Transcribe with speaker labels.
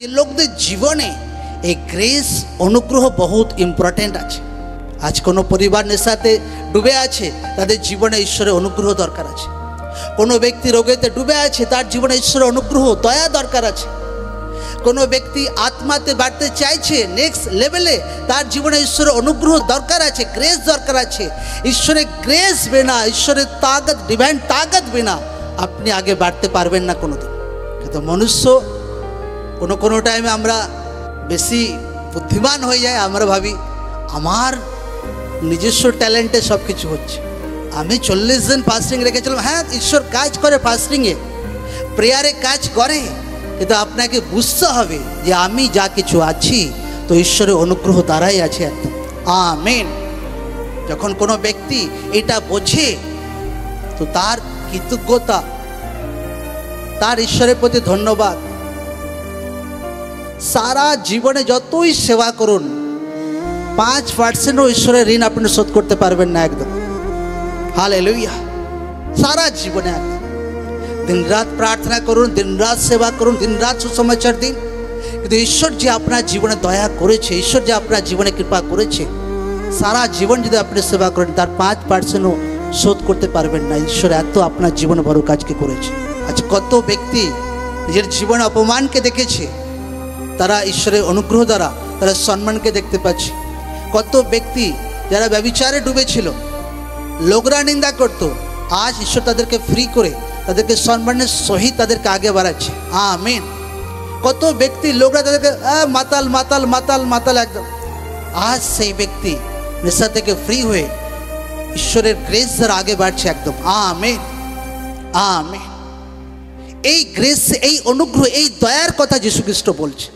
Speaker 1: যে লোকদের জীবনে এই গ্রেস অনুগ্রহ বহুত ইম্পর্টেন্ট আছে। আজ কোনো পরিবার নেশাতে ডুবে আছে, তাদের জীবনে ঈশ্বরের অনুগ্রহ দরকার আছে। কোনো ব্যক্তি রোগেতে ডুবে আছে, তার জীবনে ঈশ্বরের অনুগ্রহ দয়া দরকার আছে। কোনো ব্যক্তি আত্মাতে বাড়তে চাইছে নেক্সট লেভেলে, তার জীবনে ঈশ্বরের অনুগ্রহ দরকার আছে, গ্রেস দরকার আছে। ঈশ্বরের গ্রেস বিনা, ঈশ্বরের তাকত, ডিভাইন তাকত বিনা আপনি আগে বাড়তে পারবেন না কোনোদিন। কিন্তু মনুষ্য কোনো টাইমে আমরা বেশি বুদ্ধিমান হয়ে যায়, আমরা ভাবি আমার নিজস্ব ট্যালেন্টে সব কিছু হচ্ছে। আমি 40 দিন ফাস্টিং রেখেছিলাম, হ্যাঁ ঈশ্বর কাজ করে, ফাস্টিংয়ে প্রেয়ারে কাজ করে, কিন্তু আপনাকে বুঝতে হবে যে আমি যা কিছু আছি তো ঈশ্বরের অনুগ্রহ দ্বারাই আছে একদম। আমেন। যখন কোনো ব্যক্তি এটা বোঝে তো তার কৃতজ্ঞতা, তার ঈশ্বরের প্রতি ধন্যবাদ। সারা জীবনে যতই সেবা করুন 5%ও ঈশ্বরের ঋণ আপনি শোধ করতে পারবেন না একদম। হালেলুয়া। সারা জীবনে দিন রাত প্রার্থনা করুন, দিন রাত সেবা করুন, দিন রাত সুসমাচার দিন, কিন্তু ঈশ্বর যে আপনার জীবনে দয়া করেছে, ঈশ্বর যে আপনার জীবনে কৃপা করেছে, সারা জীবন যদি আপনি সেবা করেন তার 5%ও শোধ করতে পারবেন না। ঈশ্বর এত আপনার জীবনে বড় কাজকে করেছে। আজ কত ব্যক্তি নিজের জীবনে অপমানকে দেখেছে, তারা ঈশ্বরের অনুগ্রহ দ্বারা তারা সম্মানকে দেখতে পাচ্ছে। কত ব্যক্তি যারা ব্যভিচারে ডুবেছিল, লোকরা নিন্দা করত, আজ ঈশ্বর তাদেরকে ফ্রি করে তাদেরকে সম্মানের সহিত তাদেরকে আগে বাড়াচ্ছে। আমেন। কত ব্যক্তি লোকরা তাদেরকে মাতাল মাতাল মাতাল মাতাল একদম, আজ সেই ব্যক্তি নেশা থেকে ফ্রি হয়ে ঈশ্বরের গ্রেস দ্বারা আগে বাড়ছে একদম। Amen amen. এই গ্রেস, এই অনুগ্রহ, এই দয়ার কথা যীশু খ্রিস্ট বলছে।